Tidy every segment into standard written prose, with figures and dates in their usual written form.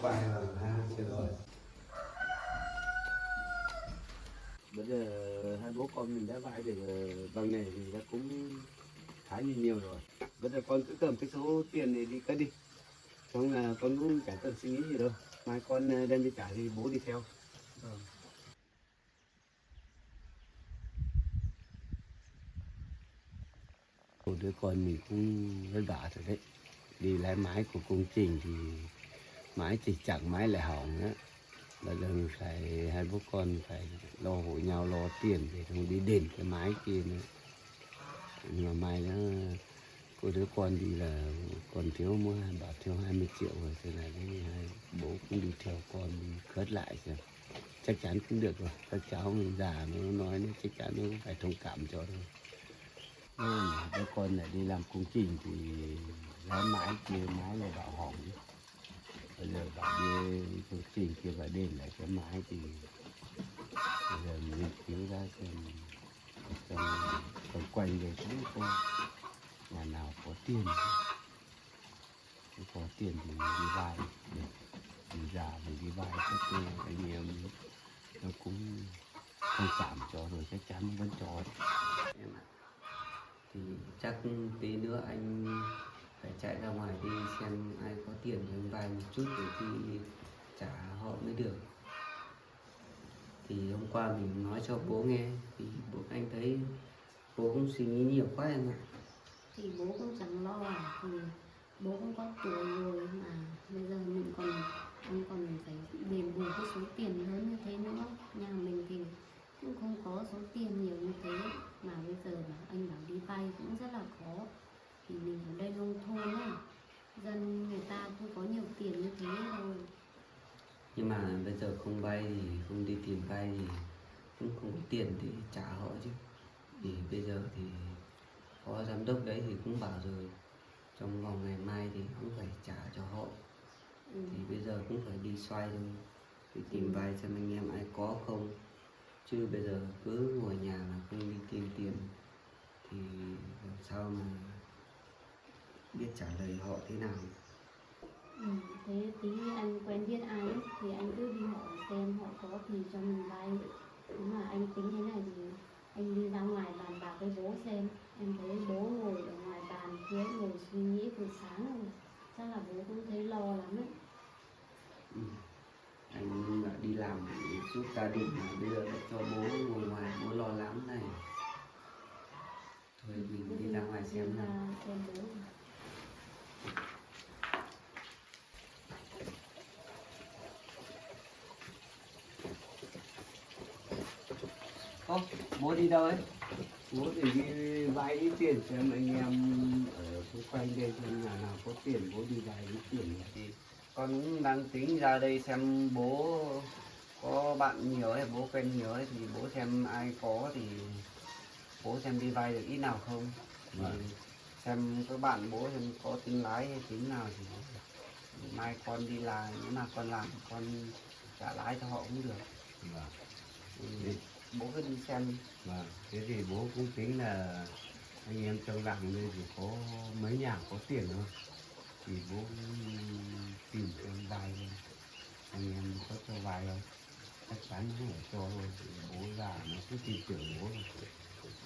vai vào ha, chưa rồi. Bây giờ hai bố con mình đã vai được bằng này thì đã cũng khá nhiều rồi. Bây giờ con cứ cầm cái số tiền này đi cất đi. Xong là con cũng chả cần suy nghĩ gì đâu. Mai con đem đi trả thì bố đi theo. Một đứa con mình cũng vất vả rồi đấy. Đi lái máy của công trình thì máy thì chẳng máy lại hỏng á. Bây giờ mình phải hai bố con phải lo hộ nhau lo tiền để không đi đền cái máy kia nữa. Nhưng mà mai nó cô đứa con đi là còn thiếu bảo thiếu 20 triệu rồi, thế là cái bố cũng đi theo con đi khất lại xem. Chắc chắn cũng được rồi, các cháu mình già nó nói nó chắc chắn nó cũng phải thông cảm cho thôi. Đứa con lại đi làm công trình thì lái mãi kia mái lại bảo hỏng. Bây giờ bảo đi công trình kia phải đền lại cái mái thì bây giờ mình nghiên cứu ra xem còn quanh về cũng không nhà nào có tiền, không có tiền thì mình đi vay, mình già mình đi vay các anh em nó cũng không cảm cho rồi chắc chắn nó vẫn cho đấy. Em ạ. Thì chắc tí nữa anh phải chạy ra ngoài đi xem ai có tiền thì anh vay một chút để khi trả họ mới được. Thì hôm qua mình nói cho bố nghe thì bố anh thấy bố cũng suy nghĩ nhiều quá em ạ. Thì bố cũng chẳng lo thì bố cũng có tuổi rồi mà bây giờ anh còn phải đền bù cái số tiền lớn như thế nữa. Nhà mình thì cũng không có số tiền nhiều như thế mà bây giờ mà anh bảo đi vay cũng rất là khó. Thì mình ở đây nông thôn á, dân người ta không có nhiều tiền như thế đâu. Nhưng mà bây giờ không vay thì không đi tìm vay thì cũng không có tiền để trả họ chứ. Thì bây giờ thì phó giám đốc đấy thì cũng bảo rồi trong vòng ngày mai thì cũng phải trả cho họ. Thì bây giờ cũng phải đi xoay thôi, đi tìm vay xem anh em ai có không, chứ bây giờ cứ ngồi nhà mà không đi tìm tiền thì làm sao mà biết trả lời họ thế nào. Thế tí anh quen biết ai ấy, thì anh cứ đi hỏi xem họ có thì cho mình vay. Nếu mà anh tính thế này thì anh đi ra ngoài bàn bạc với bố xem. Em thấy bố ngồi ở ngoài bàn kia ngồi suy nghĩ từ sáng rồi, chắc là bố cũng thấy lo lắm ấy. Anh đã đi làm để giúp gia đình mà bây giờ lại cho bố ngồi ngoài, bố lo lắm này. Thôi mình đi ra ngoài xem nào. Xem bố. Ô, bố đi đâu ấy? Bố thì đi vay ít tiền xem anh em ở xung quanh đây xem nhà nào có tiền bố đi vay ít tiền thì con cũng đang tính ra đây xem bố có bạn nhiều hay bố quen nhiều ấy thì bố xem ai có thì bố xem đi vay được ít nào không. Thì xem các bạn bố xem có tính lái hay tính nào thì mai con đi làm, nếu mà con làm con trả lái cho họ cũng được. Bố cứ đi xem. Thế thì bố cũng tính là anh em trong làng đây thì có mấy nhà có tiền thôi thì bố tìm xem vay thôi. Anh em có cho vay không? Chắc chắn không phải cho thôi, bố già nó cứ tin tưởng bố rồi.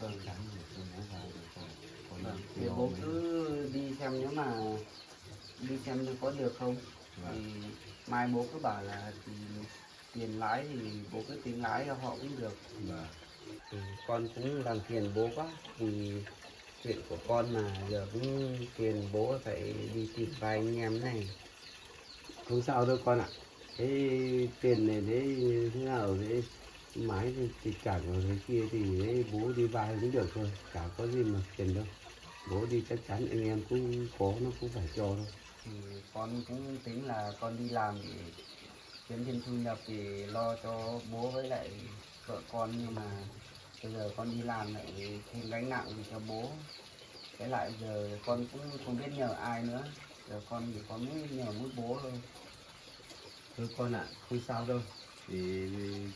Chắc chắn là cho bố vay rồi. Còn thì bố cứ đi xem, nếu mà đi xem có được không thì mai bố cứ bảo là thì tiền lái thì bố cứ tính lái cho họ cũng được. Thì con cũng làm phiền bố quá vì chuyện của con mà giờ cũng phiền bố phải đi tìm vay anh em này. Không sao đâu con ạ. Cái tiền này đấy thế nào đấy mái thì trả rồi thế kia thì đấy, bố đi vay cũng được thôi, chả có gì mà tiền đâu. Bố đi chắc chắn anh em cũng có, nó cũng phải cho thôi. Thì con cũng tính là con đi làm để kiếm thêm thu nhập thì lo cho bố với lại vợ con, nhưng mà bây giờ con đi làm lại thêm gánh nặng thì cho bố. Cái lại giờ con cũng không biết nhờ ai nữa, giờ con chỉ có mới nhờ mỗi bố thôi. Thôi con ạ, không sao đâu. Thì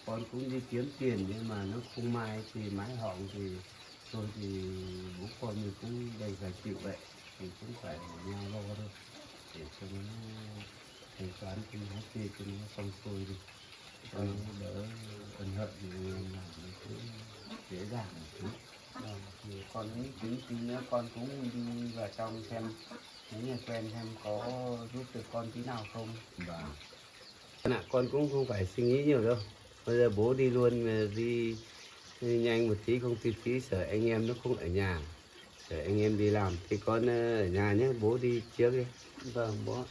con cũng đi kiếm tiền nhưng mà nó không may thì mái hỏng thì thôi thì bố con mình cũng đầy phải chịu vậy. Thì cũng phải nhau lo thôi để cho nó thanh toán cái nó kia cho nó xong xuôi đi, cho nó đỡ ân hận thì làm nó cũng dễ dàng một chút. Thì con ấy tí nữa con cũng đi vào trong xem mấy người quen xem có giúp được con tí nào không. Và con cũng không phải suy nghĩ nhiều đâu, bây giờ bố đi luôn, đi nhanh một tí, không tí sợ anh em nó không ở nhà, sợ anh em đi làm thì con ở nhà nhé, bố đi trước đi. Vâng bố,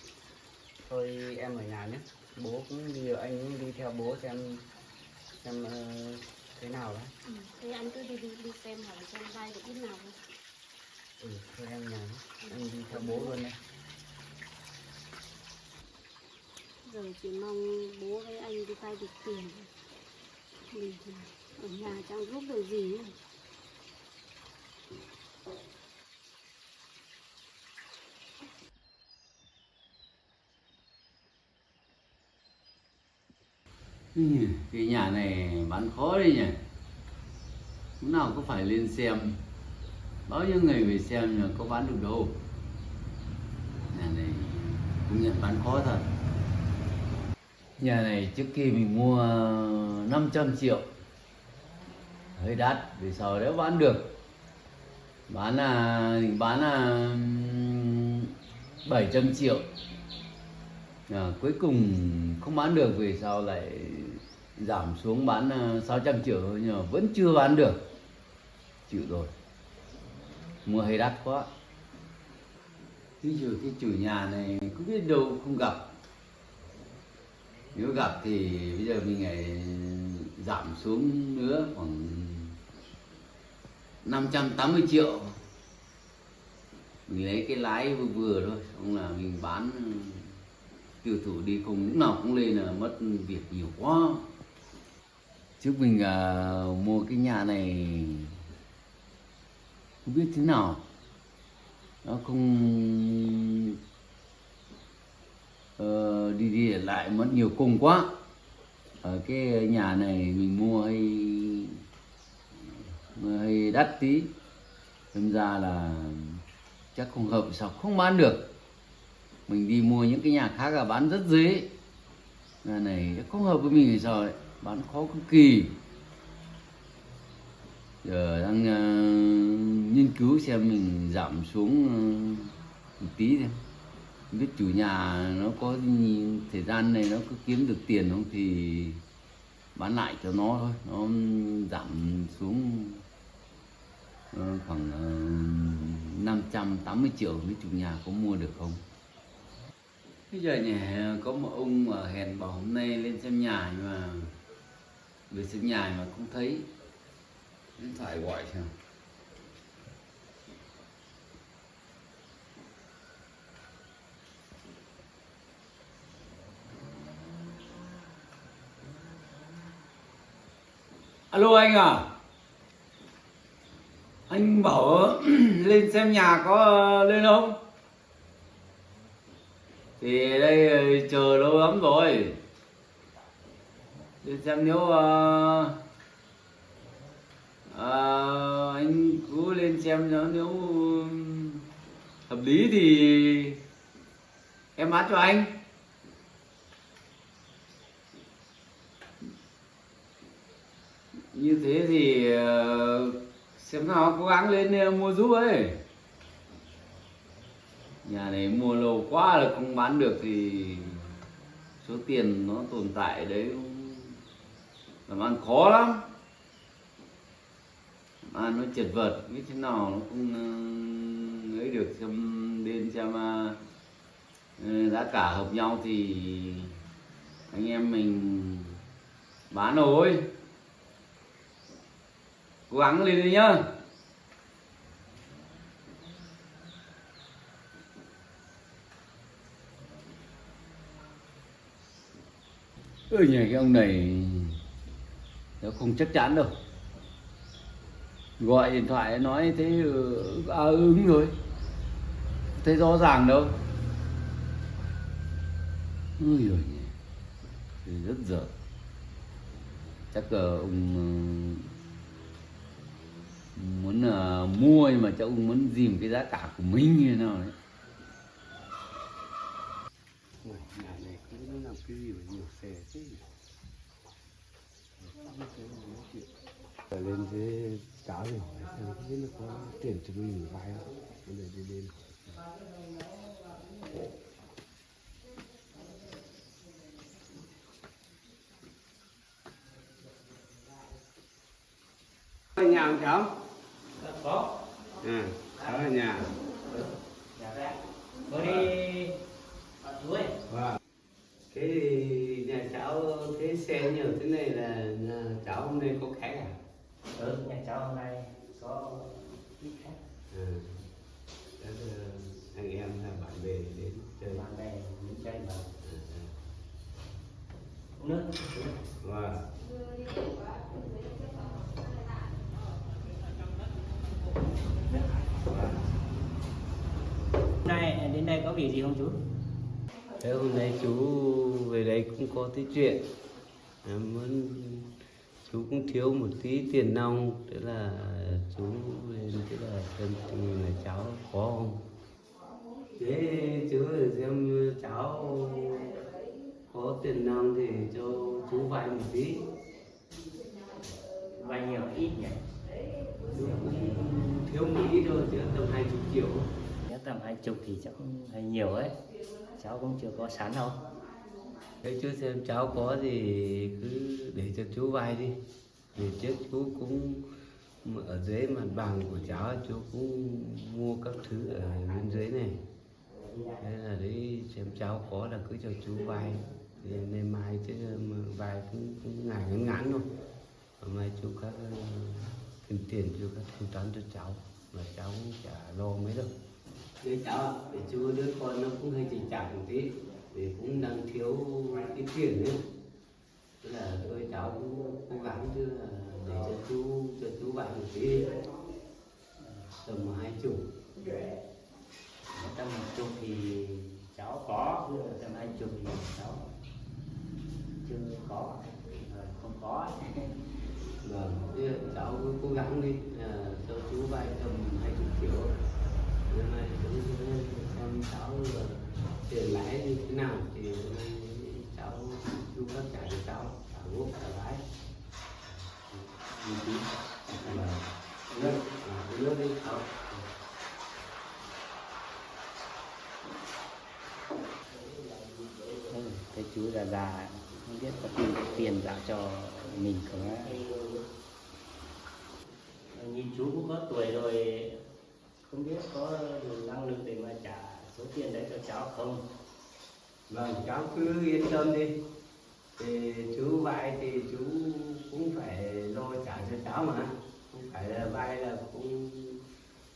thôi em ở nhà nhé, bố cũng đi, anh cũng đi theo bố xem thế nào đấy. Thế anh cứ đi xem hỏi xem vay được ít nào không? Thôi em nhà nhé, anh đi theo bố luôn đây. Giờ chỉ mong bố với anh đi vay được tiền, mình thì ở nhà chẳng giúp được gì nữa. Cái nhà này bán khó đấy nhỉ, lúc nào cũng phải lên xem, bao nhiêu người về xem mà có bán được đâu. Nhà này công nhận bán khó thật. Nhà này trước kia mình mua 500 triệu, hơi đắt, vì sau đấy bán được, bán là 700 triệu. Cuối cùng không bán được, về sau lại giảm xuống bán 600 triệu thôi, nhưng mà vẫn chưa bán được, chịu rồi, mua hơi đắt quá. Cái chủ nhà này không biết đâu không gặp, nếu gặp thì bây giờ mình lại giảm xuống nữa khoảng 580 triệu, mình lấy cái lái vừa thôi, xong là mình bán tiêu thụ đi, không lúc nào cũng lên là mất việc nhiều quá. Trước mình mua cái nhà này không biết thế nào, nó không đi lại mất nhiều công quá. Ở cái nhà này mình mua hơi đắt tí, đâm ra là chắc không hợp, sao không bán được. Mình đi mua những cái nhà khác là bán rất dễ, nhà này không hợp với mình thì sao đấy, bán khó cực kỳ. Giờ đang nghiên cứu xem mình giảm xuống một tí thôi, không biết chủ nhà nó có thời gian này nó có kiếm được tiền không thì bán lại cho nó thôi, nó giảm xuống khoảng 580 triệu, với chủ nhà có mua được không. Bây giờ nhà có một ông mà hẹn bảo hôm nay lên xem nhà, nhưng mà về xem nhà mà không thấy, điện thoại gọi xem. Alo anh à, anh bảo lên xem nhà có lên không? Thì đây chờ lâu lắm rồi, để xem nếu anh cứ lên xem nếu hợp lý thì em bán cho anh. Như thế thì xem nào cố gắng lên mua giúp ấy. Nhà này mua lâu quá là không bán được thì số tiền nó tồn tại đấy làm ăn khó lắm, làm ăn nó chật vật, biết thế nào nó không ấy được. Xem đến xem giá cả hợp nhau thì anh em mình bán thôi, cố gắng lên đi nhá. Nhà cái ông này nó không chắc chắn đâu, gọi điện thoại nói thế ứng rồi, thấy rõ ràng đâu. Ôi giời, rất dở. Chắc là ông muốn mua, nhưng mà chắc ông muốn dìm cái giá cả của mình như thế nào đấy. Nhà này cứ nó làm cái gì mà nhiều xe thế. Rồi lên dưới cháu thì hỏi xem không biết nó có tiền cho mình vay không. Bây giờ đi lên. Ở nhà không cháu? Có. Cháu ở nhà. Dạ ra. Có đi chú ơi. Vâng. Thế thì nhà cháu cái xe nhiều thế này là nhà cháu hôm nay có khách à? Nhà cháu hôm nay có ít khách. Thế anh em là bạn bè đến chơi. Bạn bè đến chơi mà. Ừ. Uống nước. Vâng. Hôm nay đến đây có việc gì không chú? Thế hôm nay chú về đây cũng có tí chuyện. Em muốn chú cũng thiếu một tí tiền nong, thế là chú lên thế là xem tình là cháu có không. Thế chú thử xem cháu có tiền nong thì cho chú vay một tí. Vay nhiều ít nhỉ? Chú cũng thiếu một ít thôi, chứ tầm 20 triệu. Nếu tầm 20 thì chắc hơi nhiều ấy. Cháu cũng chưa có sẵn đâu. Thế chú xem cháu có gì cứ để cho chú vay đi. Vì trước chú cũng ở dưới mặt bằng của cháu, chú cũng mua các thứ ở bên dưới này. Thế là đấy xem cháu có là cứ cho chú vay. Thì nên mai chứ mà vay cũng ngày ngắn ngắn thôi. Và mai chú các tiền chú các thanh toán cho cháu. Mà cháu cũng chả lo mấy đâu. Đấy cháu ạ, để chú đứa con nó cũng hơi chỉnh chạc một tí. Vì cũng đang thiếu cái tiền nữa. Tức là tôi cháu cũng cố gắng chứ là để cho chú vay một tí. Tầm 20. Tầm 20 thì cháu có, tầm 20 thì cháu chưa có, không có. Vâng, thế cháu cứ cố gắng đi, cho chú vay tầm 20 triệu. Hôm nay chú xem cháu tiền lãi như thế nào thì hôm nay cháu chú các trả cho cháu, cả gốc cả lãi. Vâng, nước đi cháu. Thấy chú già không biết có tiền trả cho mình không á. Nhìn chú cũng có tuổi rồi, không biết có đủ năng lực để mà trả số tiền đấy cho cháu không? Vâng, cháu cứ yên tâm đi. Thì chú vay thì chú cũng phải lo trả cho cháu mà. Không phải là vay là cũng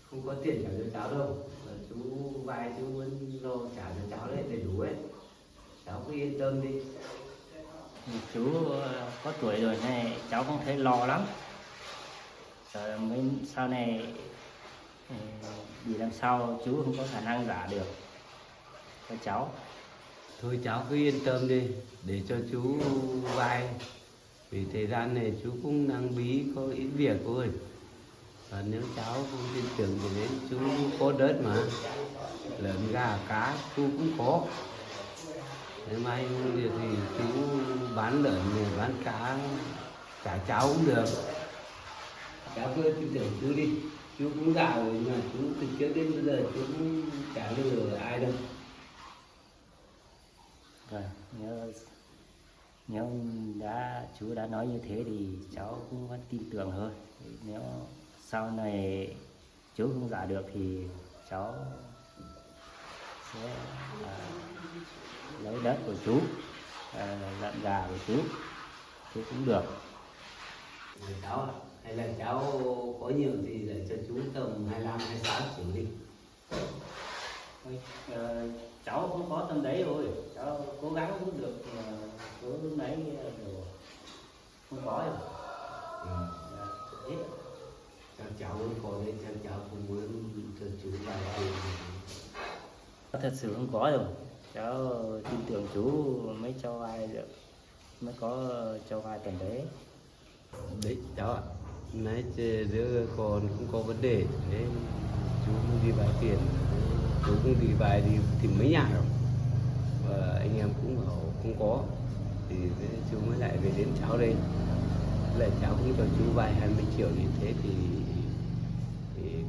không có tiền trả cho cháu đâu. Mà chú vay chú vẫn lo trả cho cháu đấy đầy đủ ấy. Cháu cứ yên tâm đi. Chú có tuổi rồi này cháu cũng thấy lo lắm. Rồi mới sau này vì làm sao chú không có khả năng trả được cho cháu. Thôi cháu cứ yên tâm đi, để cho chú vay. Vì thời gian này chú cũng đang bí có ít việc thôi. Và nếu cháu không tin tưởng thì đến chú có đất mà. Lợn gà cá chú cũng có. Nếu mai không được thì chú bán lợn này, bán cá trả cháu cũng được. Cháu cứ tin tưởng chú đi. Chú cũng già rồi mà chú từ trước đến bây giờ chú cũng chả lừa ai đâu. Rồi, nếu chú đã nói như thế thì cháu cũng vẫn tin tưởng hơn. Nếu sau này chú không giả được thì cháu sẽ lấy đất của chú, lợn gà của chú thì cũng được. Cháu ạ, hay là cháu có nhiều thì để cho chú tầm 25, 26 triệu đi. Cháu không có tầm đấy rồi, cháu cố gắng cũng được số đấy rồi, không có rồi. Hết. Các cháu có đấy, các cháu cũng muốn cho chú vài tiền. Thật sự không có rồi, cháu tin tưởng chú mới cho ai được, mới có cho ai tầm đấy. Đấy cháu ạ, nãy đứa con cũng có vấn đề đấy, chú muốn đi vay tiền, chú cũng đi vay đi tìm mấy nhà rồi. Và anh không có thì chú mới lại về đến cháu đây, lại cháu cũng cho chú vay 20 triệu như thế thì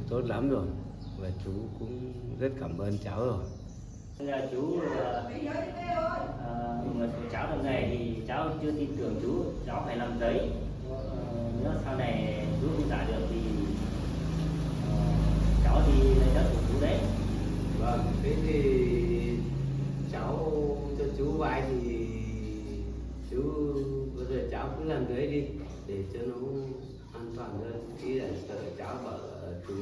tốt lắm rồi, và chú cũng rất cảm ơn cháu rồi. Bây giờ chú mà cháu lần này thì cháu chưa tin tưởng chú, cháu phải làm giấy. Nếu sau này chú không trả được thì cháu đi lấy đất của chú đấy. Vâng, thế thì cháu cho chú vay thì chú bây giờ cháu cứ làm giấy đi để cho nó an toàn hơn, ý là sợ cháu bảo chú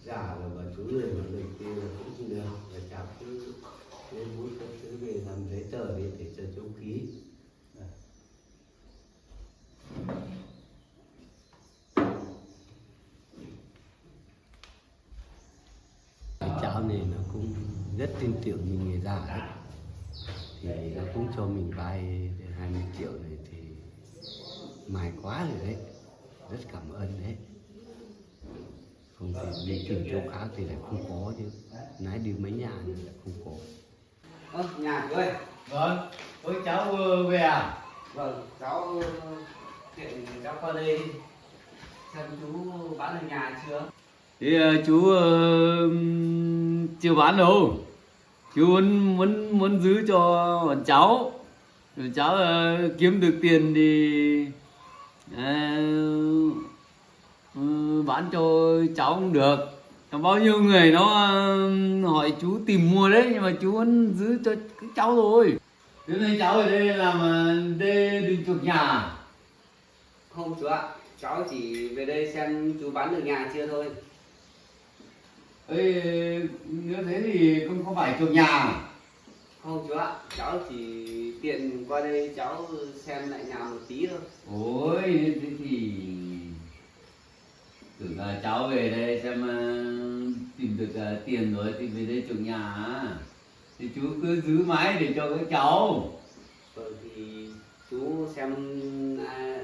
già rồi và chú lười mà được thì là cũng không được, và cháu cứ lên bút các thứ về làm giấy tờ đi để cho chú ký. Cháu này nó cũng rất tin tưởng mình người già đấy, thì nó cũng cho mình vay 20 triệu này thì may quá rồi đấy, rất cảm ơn đấy. Không thì đi tìm chỗ khác thì lại không có chứ, nãy đi mấy nhà nhưng lại không có. Nhà chú ơi. Vâng, ôi cháu về à? Vâng, cháu hiện cháu qua đây xem chú bán được nhà chưa. Thì chú chưa bán đâu, chú muốn giữ cho bọn cháu, rồi cháu kiếm được tiền thì bán cho cháu cũng được. Có bao nhiêu người nó hỏi chú tìm mua đấy, nhưng mà chú vẫn giữ cho cái cháu thôi. Thế nên cháu ở đây làm đây định chuộc nhà. Không chú ạ, cháu chỉ về đây xem chú bán được nhà chưa thôi. Ê, nếu thế thì không phải chuộc nhà. Không chú ạ, cháu chỉ tiện qua đây cháu xem lại nhà một tí thôi. Ôi, thế thì tưởng là cháu về đây xem tìm được tiền rồi thì về đây chuộc nhà. Thì chú cứ giữ mãi để cho các cháu. Vâng, thì chú xem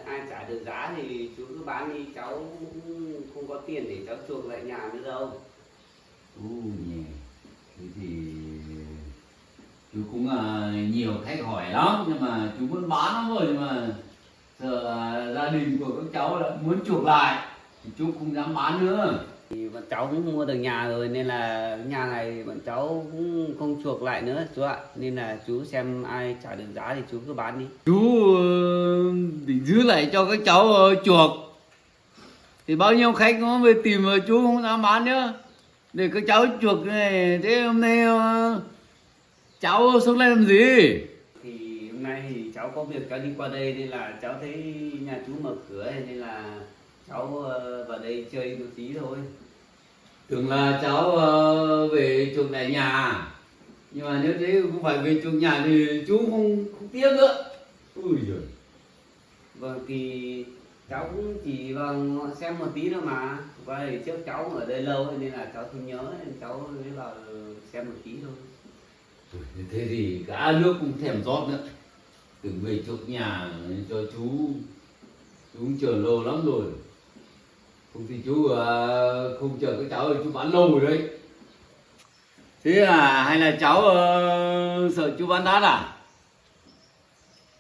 ai trả được giá thì chú cứ bán đi, cháu cũng không có tiền để cháu chuộc lại nhà nữa đâu. Nhỉ. Thế thì chú cũng nhiều khách hỏi lắm, nhưng mà chú muốn bán lắm rồi, nhưng mà sợ gia đình của các cháu là muốn chuộc lại thì chú không dám bán nữa. Thì bọn cháu cũng mua được nhà rồi nên là nhà này bọn cháu cũng không chuộc lại nữa chú ạ, nên là chú xem ai trả được giá thì chú cứ bán đi. Chú định giữ lại cho các cháu chuộc thì bao nhiêu khách nó về tìm mà chú không dám bán nữa để các cháu chuộc này. Thế hôm nay cháu xuống đây làm gì? Thì hôm nay thì cháu có việc cháu đi qua đây nên là cháu thấy nhà chú mở cửa ấy, nên là cháu vào đây chơi một tí thôi. Tưởng là cháu về chuộc lại nhà, nhưng mà nếu thế không phải về chuộc nhà thì chú không tiếc nữa. Ui giời. Vâng, thì cháu cũng chỉ vào xem một tí thôi mà, và thì trước cháu ở đây lâu ấy, nên là cháu không nhớ nên cháu mới vào xem một tí thôi. Thế thì cả nước cũng thèm rót nữa. Tưởng về chuộc nhà cho chú cũng chờ lâu lắm rồi. Không thì chú không chờ các cháu thì chú bán lâu rồi đấy. Thế là hay là cháu sợ chú bán đắt à?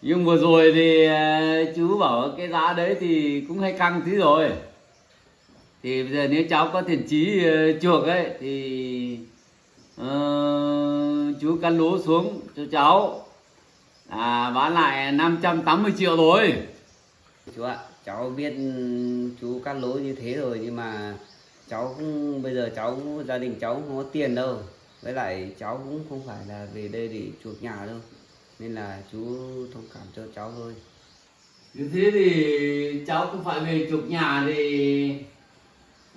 Nhưng vừa rồi thì chú bảo cái giá đấy thì cũng hay căng tí rồi. Thì bây giờ nếu cháu có thiện chí chuộc ấy thì chú cân lố xuống cho cháu bán lại 580 triệu rồi. Chú ạ, cháu biết chú cắt lỗ như thế rồi, nhưng mà cháu cũng bây giờ gia đình cháu không có tiền đâu, với lại cháu cũng không phải là về đây để chuộc nhà đâu, nên là chú thông cảm cho cháu thôi. Như thế thì cháu không phải về chuộc nhà thì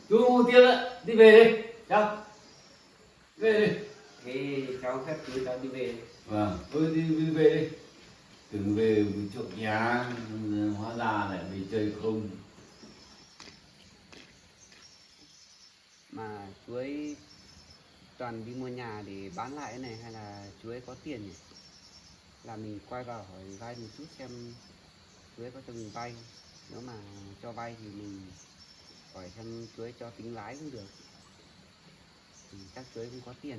chú không có tiền nữa, đi về đi cháu, về đi. Thế cháu phép chú cháu đi về. Vâng, thôi đi về đi. Đừng về chuộc nhà, hóa ra lại về chơi không. Mà chú ấy toàn đi mua nhà để bán lại cái này hay là chú ấy có tiền nhỉ? Là mình quay vào hỏi vay một chút xem chú ấy có cho mình vay. Nếu mà cho vay thì mình hỏi xem chú ấy cho tính lãi cũng được. Thì chắc chú ấy cũng có tiền.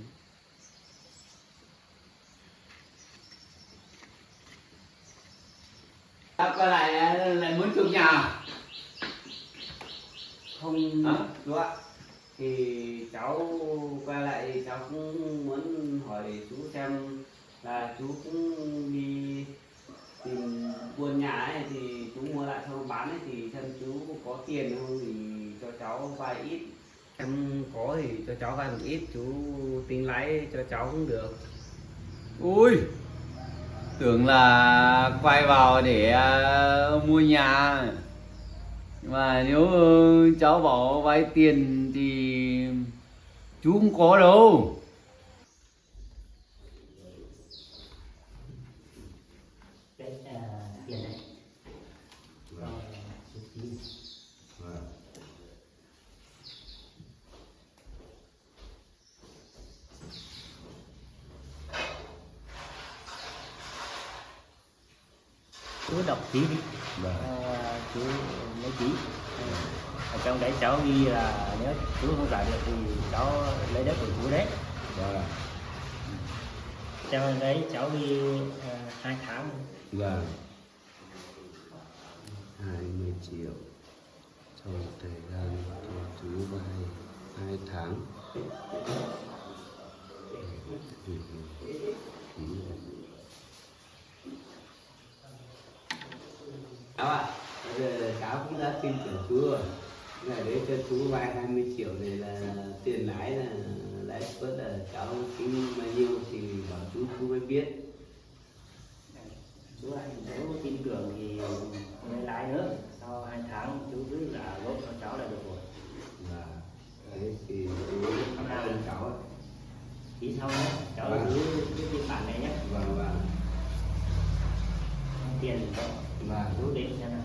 Quay lại muốn chuộc nhà. Không Hả? chú ạ. Thì cháu quay lại thì cháu cũng muốn hỏi chú xem là chú cũng đi tìm buôn nhà ấy, thì chú mua lại xong bán ấy, thì xem chú có tiền không thì cho cháu vay ít, em có thì cho cháu vay một ít, chú tính lãi cho cháu cũng được. Ui, tưởng là quay vào để mua nhà. Mà nếu cháu bảo vay tiền thì chú không có đâu. Đấy là tiền này. Rồi, số tiền. Chú đọc tí đi. Chú lấy tí. Ở trong đấy cháu ghi là nếu chú không trả được thì cháu lấy đất của chú đấy. Vâng. Trong đấy cháu ghi 2 tháng. Vâng. 20 triệu trong thời gian cho chú vay 2 tháng. Cháu ạ, bây giờ cháu cũng đã tin tưởng chú rồi. Là để cho chú vay 20 triệu này là tiền lãi suất là cháu tính bao nhiêu thì bảo chú mới biết. Chú anh nếu tin tưởng thì lấy lãi nữa. Sau 2 tháng chú cứ trả gốc cho cháu là được rồi. Và thế thì chú cảm ơn cháu ạ. Tí sau nhé, cháu cứ cái biên bản này nhé. Vâng vâng. Tiền cho Vâng. chú đến xem nào.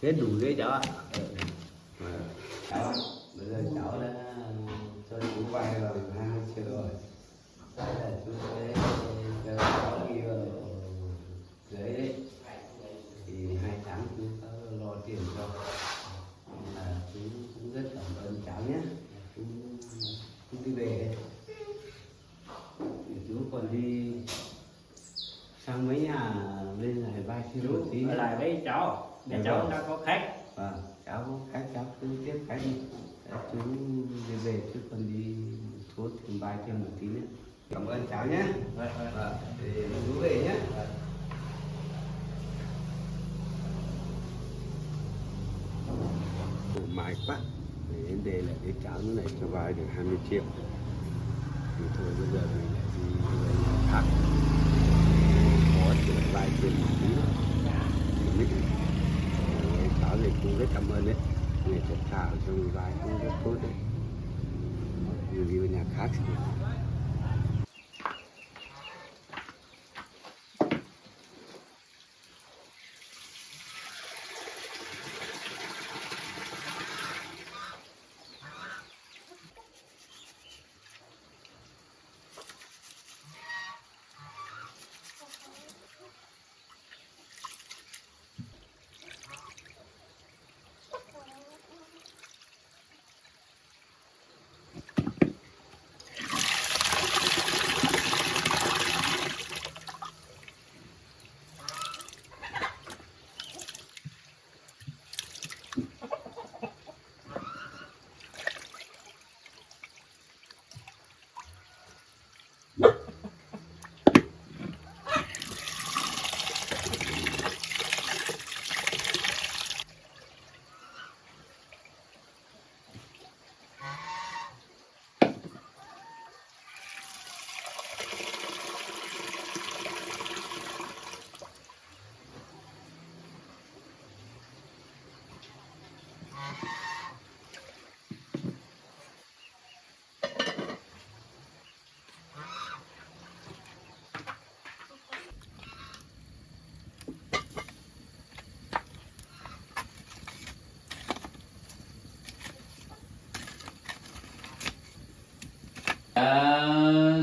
Hết đủ đấy cháu ạ. Cháu ạ, bây giờ cháu đã cho chú vay rồi 20 triệu rồi. Đây là chú sẽ cho cháu đi vào giấy đấy. Thì 2 tháng chú có lo tiền cho. Là chú cũng rất cảm ơn cháu nhé. Chú đi về đấy. Thì chú còn đi sang mấy nhà lên lại vay xin lỗi tí. Ở lại với cháu, để Dạ cháu vâng. đang có khách. Vâng, cháu có khách cháu cứ tiếp khách đi. Để chú đi về chứ còn đi thuốc thì vay thêm một tí nữa. Cảm ơn cháu nhé. Vâng, thì chú về nhé. Mãi quá. Để em đề lại cái cháu này cho vay được 20 triệu. Thì thôi bây giờ mình lại đi về nhà khác. Có chuyện vay thêm một tí nữa. Cháu này cũng rất cảm ơn đấy, người thật thà cho người vai cũng rất tốt đấy, người đi vào nhà khác.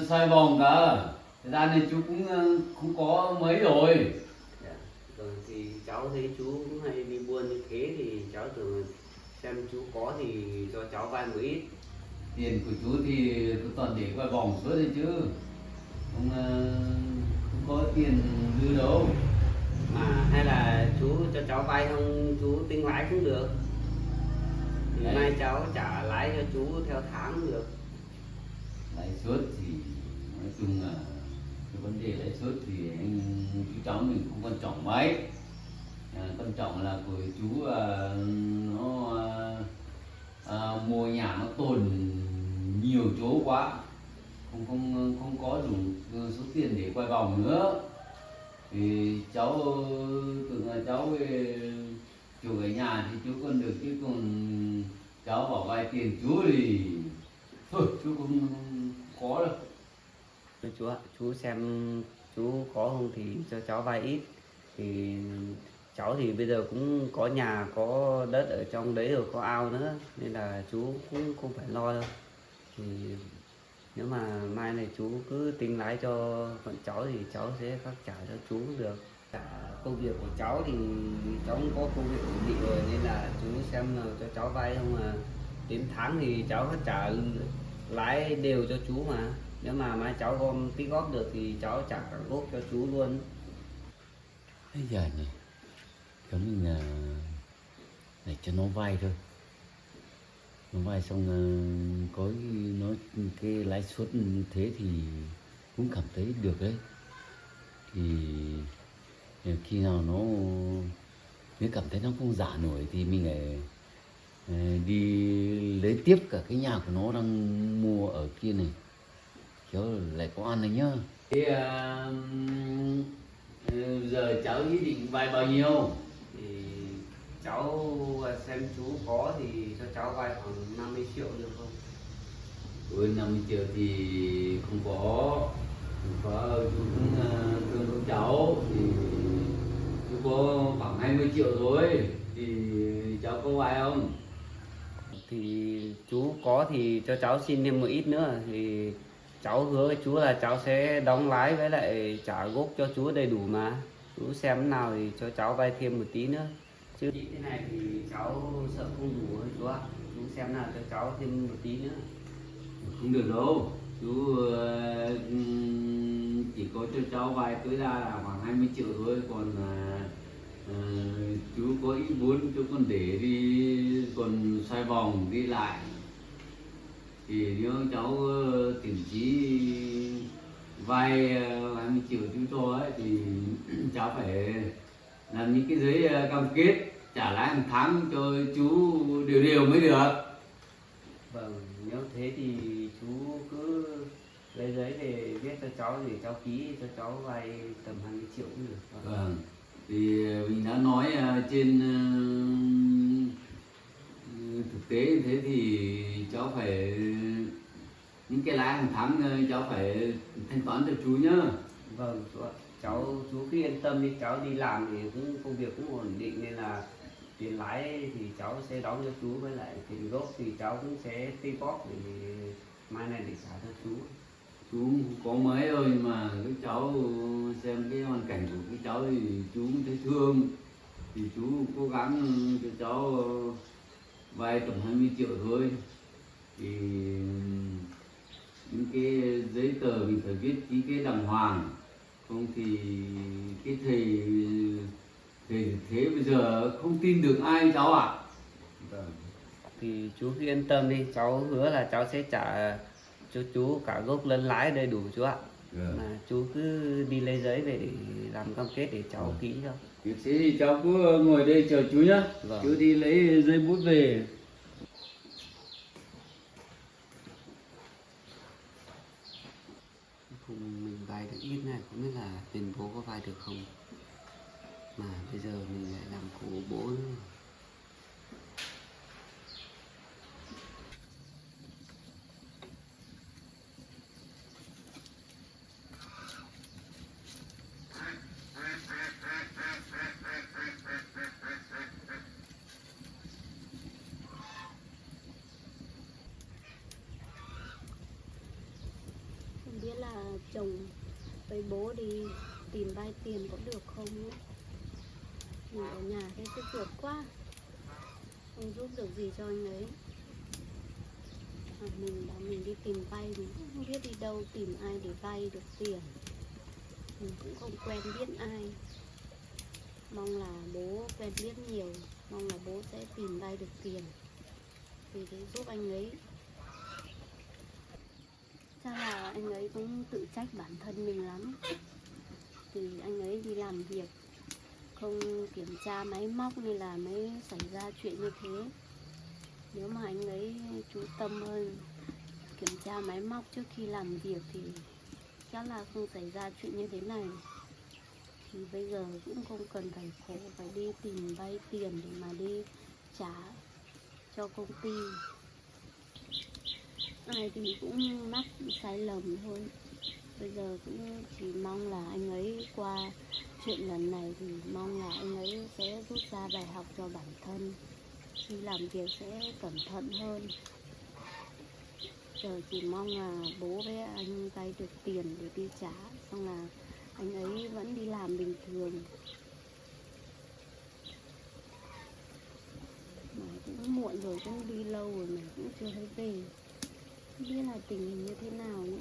Xoay vòng cả. Thời gian này chú cũng không có mấy rồi. Dạ. Rồi thì cháu thấy chú cũng hay đi buôn như thế thì cháu tưởng xem chú có thì cho cháu vay một ít. Tiền của chú thì cứ toàn để quay vòng suốt đấy chứ không, không có tiền dư đâu. Mà hay là chú cho cháu vay không chú tính lãi cũng được. Thì Đấy. mai cháu trả lãi cho chú theo tháng cũng được. Lãi suất thì nói chung là cái vấn đề lãi suất thì anh chú cháu mình cũng quan trọng mấy. Quan trọng là của chú nó mua nhà nó tồn nhiều chỗ quá, không có đủ số tiền để quay vòng nữa. Thì cháu tưởng là cháu về chủ ở nhà thì chú còn được, chứ còn cháu bảo vay tiền chú thì thôi chú không có đâu. Chú ạ, chú xem chú có không thì cho cháu vay ít. Thì cháu thì bây giờ cũng có nhà có đất ở trong đấy rồi, có ao nữa, nên là chú cũng không phải lo đâu. Thì nếu mà mai này chú cứ tính lái cho bọn cháu thì cháu sẽ khắc trả cho chú cũng được. Công việc của cháu thì cháu cũng có công việc ổn định rồi, nên là chú xem là cho cháu vay không, mà đến tháng thì cháu khắc trả lãi đều cho chú mà. Nếu mà mai cháu gom tích góp được thì cháu trả cả gốc cho chú luôn. Bây giờ nhỉ, kiểu mình để cho nó vay thôi, nó vay xong có nó cái lãi suất như thế thì cũng cảm thấy được đấy. Thì khi nào nó nếu cảm thấy nó không giả nổi thì mình lại đi lấy tiếp cả cái nhà của nó đang mua ở kia này, cháu lại có ăn này nhá. Thế giờ cháu ý định vay bao nhiêu? Thì cháu xem chú có thì cho cháu vay khoảng 50 triệu được không? Ôi 50 triệu thì không có chú cũng thương các cháu thì chú có khoảng 20 triệu thôi, thì cháu có vay không? Thì chú có thì cho cháu xin thêm một ít nữa, thì cháu hứa với chú là cháu sẽ đóng lãi với lại trả gốc cho chú đầy đủ mà. Chú xem thế nào thì cho cháu vay thêm một tí nữa. Chứ thế này thì cháu sợ không đủ thôi chú ạ. Chú xem nào cho cháu thêm một tí nữa. Không được đâu, chú chỉ có cho cháu vay tối đa là khoảng 20 triệu thôi, còn chú có ý muốn chú còn để đi còn xoay vòng đi lại, thì nếu cháu tiền trí vay 20 triệu chú cho ấy thì cháu phải làm những cái giấy cam kết trả lãi hàng tháng cho chú đều đều mới được. Vâng, nếu thế thì chú cứ lấy giấy về viết cho cháu thì cháu ký cho cháu vay tầm 20 triệu cũng được. Vâng, thì mình đã nói trên thực tế như thế thì cháu phải những cái lãi hàng tháng cháu phải thanh toán cho chú nhá. Vâng chú ạ, chú cứ yên tâm đi, cháu đi làm thì cũng công việc cũng ổn định, nên là tiền lãi thì cháu sẽ đóng cho chú, với lại tiền gốc thì cháu cũng sẽ tích góp để mai này để trả cho chú. Chú có mấy thôi mà các cháu xem cái hoàn cảnh của các cháu thì chú cũng thấy thương, thì chú cố gắng cho cháu vay tầm 20 triệu thôi. Thì những cái giấy tờ mình phải viết ký cái đàng hoàng, không thì cái thầy thế bây giờ không tin được ai cháu ạ. Vâng. Thì chú cứ yên tâm đi, cháu hứa là cháu sẽ trả cho chú cả gốc lẫn lãi đầy đủ chú ạ. Mà chú cứ đi lấy giấy về để làm cam kết để cháu ký cho. Thế thì cháu cứ ngồi đây chờ chú nhá. Vâng. Chú đi lấy giấy bút về. Mình vay được ít này, không biết là tiền bố có vay được không. Mà bây giờ mình lại làm khổ bố nữa. Không biết là chồng với bố đi tìm vay tiền có được không nữa. Mình ở nhà thấy sốt ruột quá. không giúp được gì cho anh ấy. Mình bảo mình đi tìm vay, mình cũng không biết đi đâu tìm ai để vay được tiền, mình cũng không quen biết ai. Mong là bố quen biết nhiều, mong là bố sẽ tìm vay được tiền thì để giúp anh ấy. Chắc là anh ấy cũng tự trách bản thân mình lắm, thì anh ấy đi làm việc không kiểm tra máy móc nên là mới xảy ra chuyện như thế. Nếu mà anh ấy chú tâm hơn, kiểm tra máy móc trước khi làm việc thì chắc là không xảy ra chuyện như thế này. Thì bây giờ cũng không cần phải khổ, phải đi tìm vay tiền để mà đi trả cho công ty. Ai thì cũng mắc sai lầm thôi. Bây giờ cũng chỉ mong là anh ấy qua chuyện lần này thì mong là anh ấy sẽ rút ra bài học cho bản thân, khi làm việc sẽ cẩn thận hơn. Giờ chỉ mong là bố với anh vay được tiền để đi trả, xong là anh ấy vẫn đi làm bình thường. Mà cũng muộn rồi, cũng đi lâu rồi mà cũng chưa thấy về, không biết là tình hình như thế nào nữa.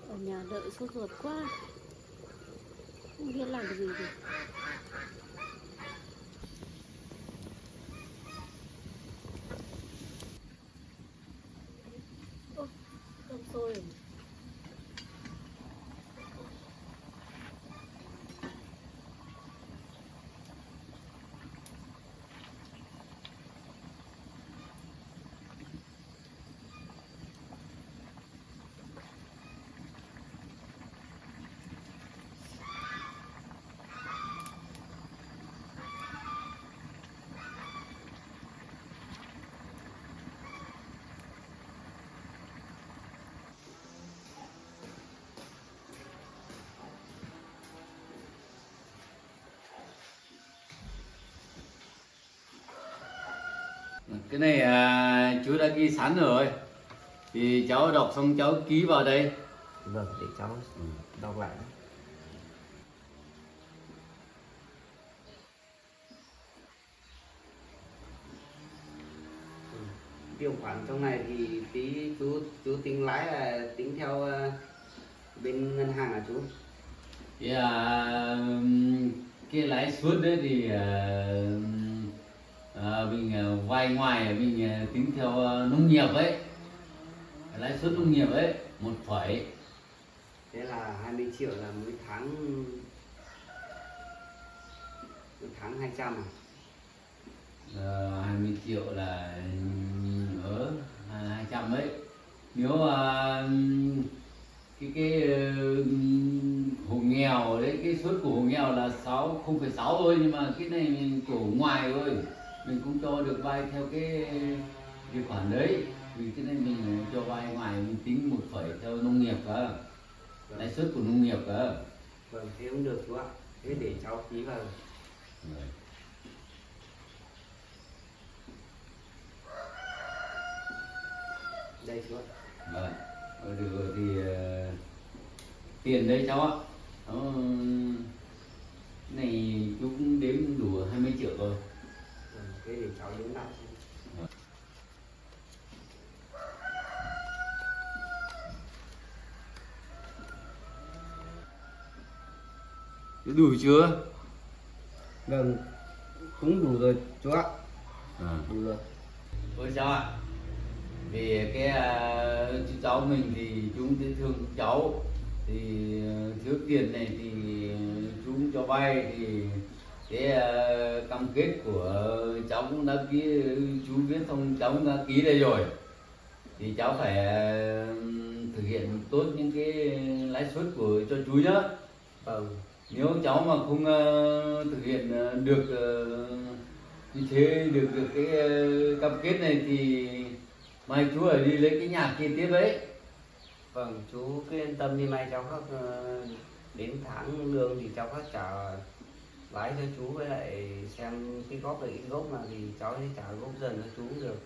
Ở nhà đợi sốt ruột quá, không biết làm gì được. Ôi, cơm sôi rồi. Cái này chú đã ghi sẵn rồi, thì cháu đọc xong cháu ký vào đây. Vâng, để cháu đọc lại. Điều khoản trong này thì tí chú tính lãi là tính theo bên ngân hàng hả chú? Thì cái lãi suất đấy thì mình vay ngoài mình tính theo nông nghiệp ấy, lãi suất nông nghiệp ấy 1 phẩy. Thế là 20 triệu là mỗi tháng 200 à? 20 triệu là ở 200 ấy. Nếu hộ nghèo đấy, cái suất của hộ nghèo là 0,6 thôi, nhưng mà cái này mình của ngoài thôi, mình cũng cho được vay theo cái khoản đấy, vì cái này mình cho vay ngoài mình tính 1 phẩy theo nông nghiệp cả, lãi suất của nông nghiệp cả. Vâng, thế cũng được chú ạ. Thế để cháu ký vào. Đây chú ạ. Vâng, được rồi thì tiền đây cháu ạ. Này chú cũng đếm đủ 20 triệu rồi. Vâng, thế để cháu đếm lại xem. Đủ chưa? Vâng, cũng đủ rồi chú ạ. Đủ rồi. Ôi cháu ạ, vì cái chú cháu mình thì chú cũng thấy thương cháu, thì thiếu tiền này thì chú cũng cho vay, thì cái cam kết của cháu cũng đã ký, chú viết xong cháu cũng đã ký đây rồi, thì cháu phải thực hiện tốt những cái lãi suất của cho chú nhá. Vâng. Nếu cháu mà không thực hiện được như thế, được cái cam kết này thì mai chú phải đi lấy cái nhà kia tiếp đấy. Vâng, chú cứ yên tâm đi, mai cháu khắc đến tháng lương thì cháu khắc trả lãi cho chú, với lại xem cái góp là ít gốc mà thì cháu sẽ trả gốc dần cho chú cũng được.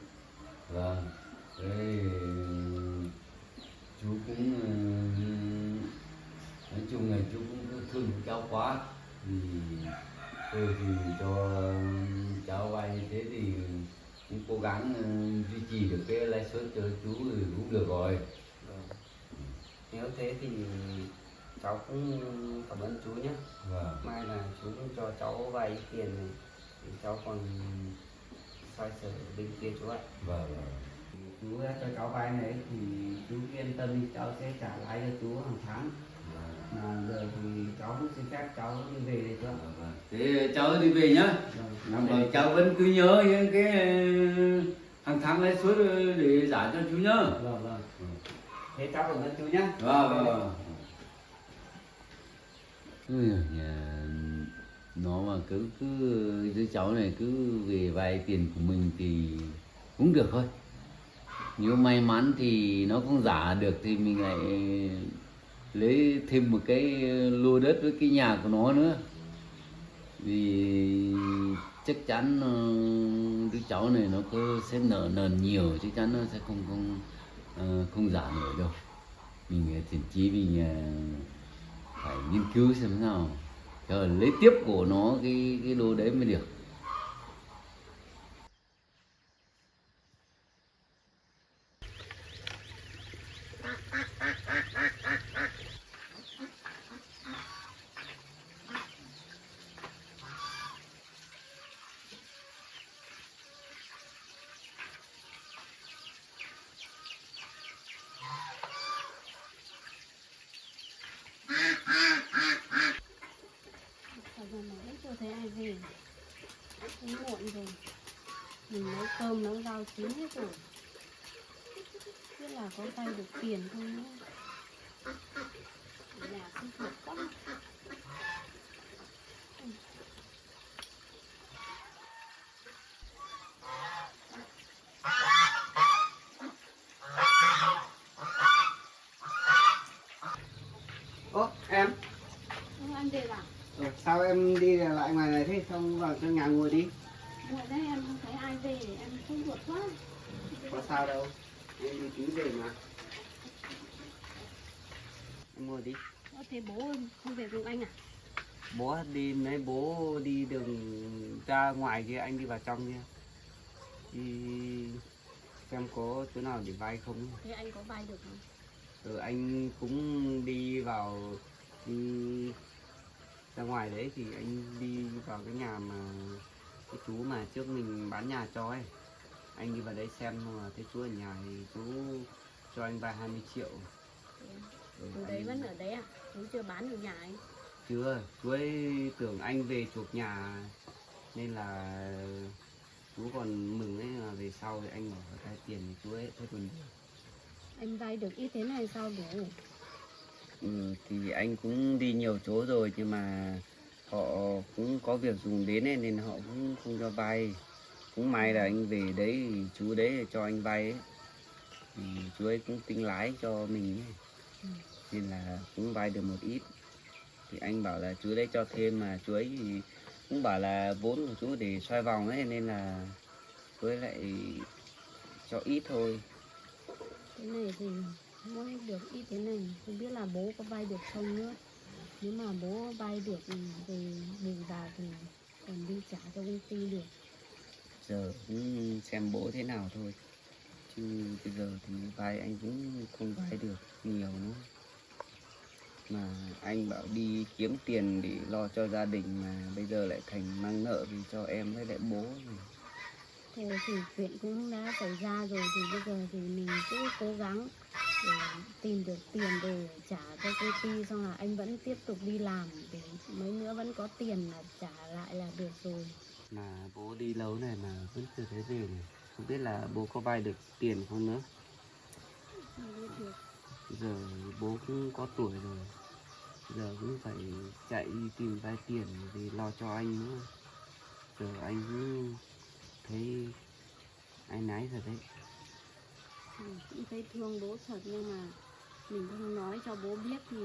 Vâng, đấy chú cũng nói chung là thương cháu quá thì tôi thì cho cháu vay như thế thì cũng cố gắng duy trì được cái lãi suất cho chú thì cũng được rồi. Vâng. Nếu thế thì cháu cũng cảm ơn chú nhé. Vâng. Mai là chú cũng cho cháu vay tiền này thì cháu còn xoay sở bên kia chú ạ. Vâng, vâng. Chú đã cho cháu vay này thì chú yên tâm đi, cháu sẽ trả lãi cho chú hàng tháng. Mà giờ thì cháu cũng xin phép cháu đi về đây chú ạ. Vâng. Thế cháu đi về nhá. Vâng. Cháu vẫn cứ nhớ những cái hàng tháng lãi suất để trả cho chú nhá. Vâng vâng. Thế cháu cảm ơn chú nhé. Vâng vâng. Nó mà cứ đứa cháu này cứ về vay tiền của mình thì cũng được thôi. Nếu may mắn thì nó cũng giả được thì mình lại lấy thêm một cái lô đất với cái nhà của nó nữa. Vì chắc chắn đứa cháu này nó sẽ nợ nần nhiều, chắc chắn nó sẽ không giả nổi đâu. Mình thiện chí mình phải nghiên cứu xem nào cho lấy tiếp của nó cái lô đấy mới được. Bây giờ mà hết chưa thấy ai về, cũng muộn rồi. Mình nấu cơm nấu rau chín hết rồi, biết là có vay được tiền không nữa. Nhà không thật quá. Ố em, Anh về à? sao em đi lại ngoài này thế, xong vào trong nhà ngồi đi. Ngồi đây em không thấy ai về, em không ruột quá. Có sao đâu, em đi tí về mà. Em ngồi đi. Thế bố không về cùng anh à? Bố đi, mấy bố đi đường ra ngoài kia, anh đi vào trong kia. Đi xem có chỗ nào để vay không. Thế anh có vay được không? Anh cũng đi vào, đi ra ngoài đấy thì anh đi vào cái nhà mà cái chú mà trước mình bán nhà cho ấy. Anh đi vào đấy xem mà thấy chú ở nhà thì chú cho anh vay 20 triệu. Chú đấy vẫn ở đấy à? Chú chưa bán được nhà anh? Chưa, chú ấy tưởng anh về chuộc nhà nên là chú còn mừng ấy, mà về sau thì anh bảo phải vay tiền thì chú ấy thấy buồn. Anh vay được ít thế này sao đủ? Thì anh cũng đi nhiều chỗ rồi nhưng mà họ cũng có việc dùng đến ấy, nên họ cũng không cho vay. Cũng may là anh về đấy thì chú đấy cho anh vay ấy. Thì chú ấy cũng tính lái cho mình ấy. Nên là cũng vay được một ít. Thì anh bảo là chú đấy cho thêm, mà chú ấy thì cũng bảo là vốn của chú để xoay vòng ấy, nên là chú ấy lại cho ít thôi. Thế này thì mới được ít thế này, không biết là bố có vay được không nữa. Nếu mà bố vay được về bù vào thì còn đi trả cho công ty được. Giờ cũng xem bố thế nào thôi, chứ bây giờ thì vay anh cũng không vay được nhiều nữa. Mà anh bảo đi kiếm tiền để lo cho gia đình mà bây giờ lại thành mang nợ vì cho em với lại bố. Thôi thì chuyện cũng đã xảy ra rồi thì bây giờ thì mình cứ cố gắng để tìm được tiền để trả cho công ty, xong là anh vẫn tiếp tục đi làm để mấy nữa vẫn có tiền là trả lại là được rồi. Mà bố đi lâu này mà vẫn chưa thấy về này, không biết là bố có vay được tiền không nữa. Không biết được. Giờ bố cũng có tuổi rồi, giờ cũng phải chạy đi tìm vay tiền để lo cho anh nữa. Giờ anh cũng thấy áy náy rồi đấy. Cũng thấy thương bố thật, nhưng mà mình không nói cho bố biết thì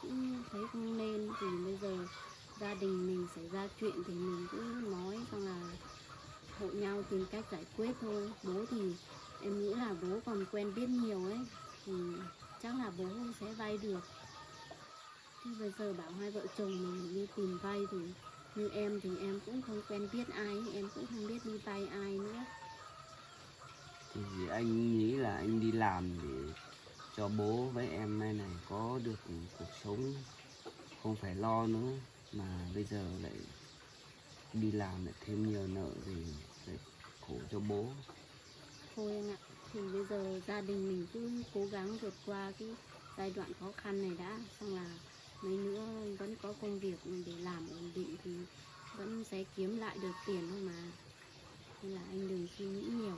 cũng thấy không nên. Thì bây giờ gia đình mình xảy ra chuyện thì mình cũng nói, xong là hộ nhau tìm cách giải quyết thôi. Bố thì em nghĩ là bố còn quen biết nhiều ấy, thì chắc là bố không sẽ vay được. Thế bây giờ bảo hai vợ chồng mình đi tìm vay thì như em thì em cũng không quen biết ai, em cũng không biết đi vay ai nữa. Thì anh nghĩ là anh đi làm để cho bố với em này này có được cuộc sống, không phải lo nữa, mà bây giờ lại đi làm lại thêm nhiều nợ thì lại khổ cho bố. Thôi anh ạ, thì bây giờ gia đình mình cứ cố gắng vượt qua cái giai đoạn khó khăn này đã, xong là mấy nữa vẫn có công việc để làm ổn định thì vẫn sẽ kiếm lại được tiền thôi mà. Nên là anh đừng suy nghĩ nhiều.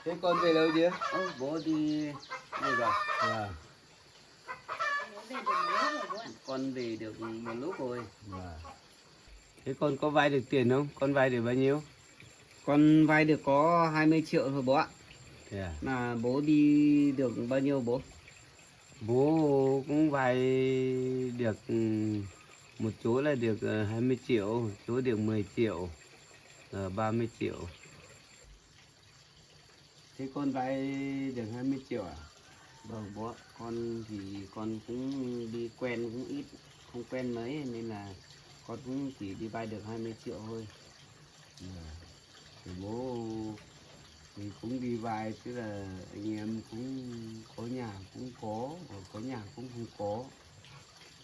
Thế con về đâu chưa? Bố đi đâu rồi? Vâng. Con về được một lúc rồi. Vâng. Thế con có vay được tiền không? Con vay được bao nhiêu? Con vay được có 20 triệu thôi bố ạ. Thế à? Mà bố đi được bao nhiêu bố? Bố cũng vay được một chỗ là được 20 triệu, chỗ được 10 triệu, 30 triệu. Thế con vay được 20 triệu à? Vâng bố ạ. Con thì con cũng đi quen cũng ít, không quen mấy nên là con cũng chỉ đi vay được 20 triệu thôi. Thì bố thì cũng đi vay, tức là anh em cũng có nhà cũng có nhà cũng không có.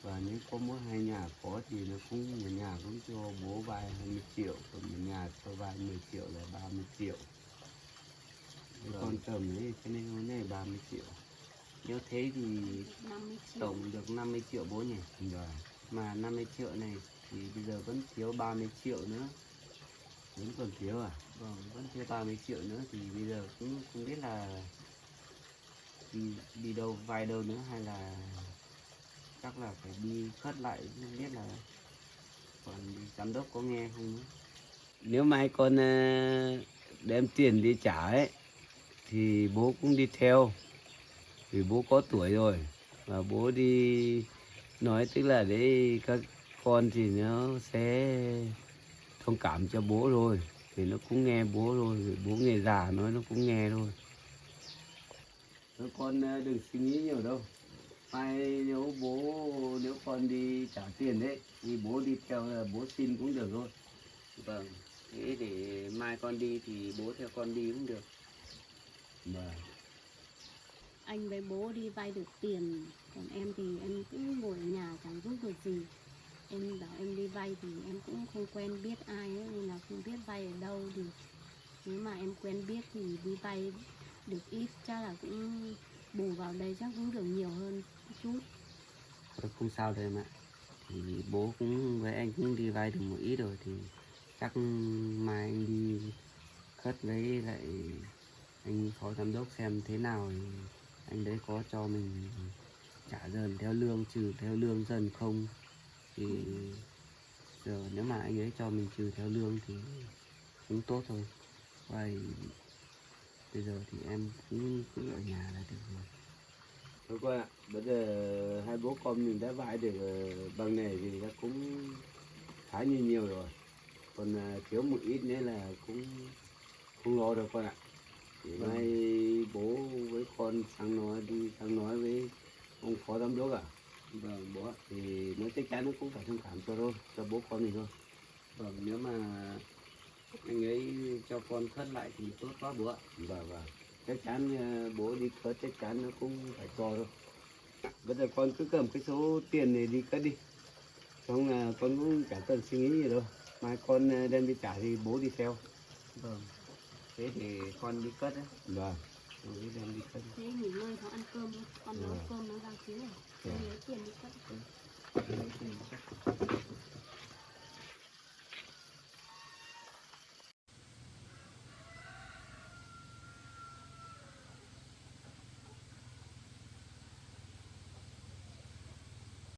Và nếu có mỗi hai nhà có thì nó cũng một nhà cũng cho bố vay 20 triệu, còn một nhà cho vay 10 triệu là 30 triệu. Thế con tầm ấy, cho nên hôm nay 30 triệu. Nếu thế thì 50 triệu. tổng được 50 triệu bố nhỉ? Rồi. Mà 50 triệu này thì bây giờ vẫn thiếu 30 triệu nữa. Vẫn còn thiếu à? Vâng, vẫn thiếu 30 triệu nữa thì bây giờ cũng không biết là đi đâu, vay đâu nữa hay là chắc là phải đi khất lại, không biết là còn giám đốc có nghe không nữa. Nếu mai con đem tiền đi trả ấy thì bố cũng đi theo, vì bố có tuổi rồi, và bố đi nói tức là để các con thì nó sẽ thông cảm cho bố rồi, thì nó cũng nghe bố rồi, vì bố người già nói nó cũng nghe thôi. Thôi con đừng suy nghĩ nhiều đâu. Mai nếu con đi trả tiền đấy thì bố đi theo là bố xin cũng được thôi. Vâng, thế để mai con đi thì bố theo con đi cũng được. Vâng. Anh với bố đi vay được tiền, còn em thì em cũng ngồi ở nhà chẳng giúp được gì. Em bảo em đi vay thì em cũng không quen biết ai ấy, nên là không biết vay ở đâu. Thì nếu mà em quen biết thì đi vay được ít, chắc là cũng bù vào đây chắc cũng được nhiều hơn một chút. Thôi không sao đâu em ạ. Thì bố cũng với anh cũng đi vay được một ít rồi thì chắc mai anh đi khất với lại anh phó giám đốc xem thế nào thì anh đấy có cho mình trả dần theo lương, trừ theo lương dần không thì giờ nếu mà anh ấy cho mình trừ theo lương thì cũng tốt thôi. Vậy bây giờ thì em cũng cứ ở nhà là được rồi. Thôi con ạ, bây giờ hai bố con mình đã vay được bằng này thì đã cũng khá nhiều rồi. Còn thiếu một ít nữa là cũng không lo được con ạ. Thì nay bố với con sang nói với ông phó giám đốc à. Vâng bố ạ, thì nó chắc chắn nó cũng phải thông cảm cho bố con mình thôi. Vâng, nếu mà anh ấy cho con khất lại thì tốt quá bố ạ. Vâng. Chắc chắn bố đi khất chắc chắn nó cũng phải cho thôi. Bây giờ con cứ cầm cái số tiền này đi cất đi, xong là con cũng chẳng cần suy nghĩ gì đâu. Mai con đem đi trả thì bố đi theo. Vâng, thế thì con đi cất đấy. Vâng. Rồi đi đem đi cất. Thế nghỉ ngơi nó ăn cơm, con nấu cơm nó ra xíu rồi. Con lấy tiền đi cất. Lấy tiền đi cất.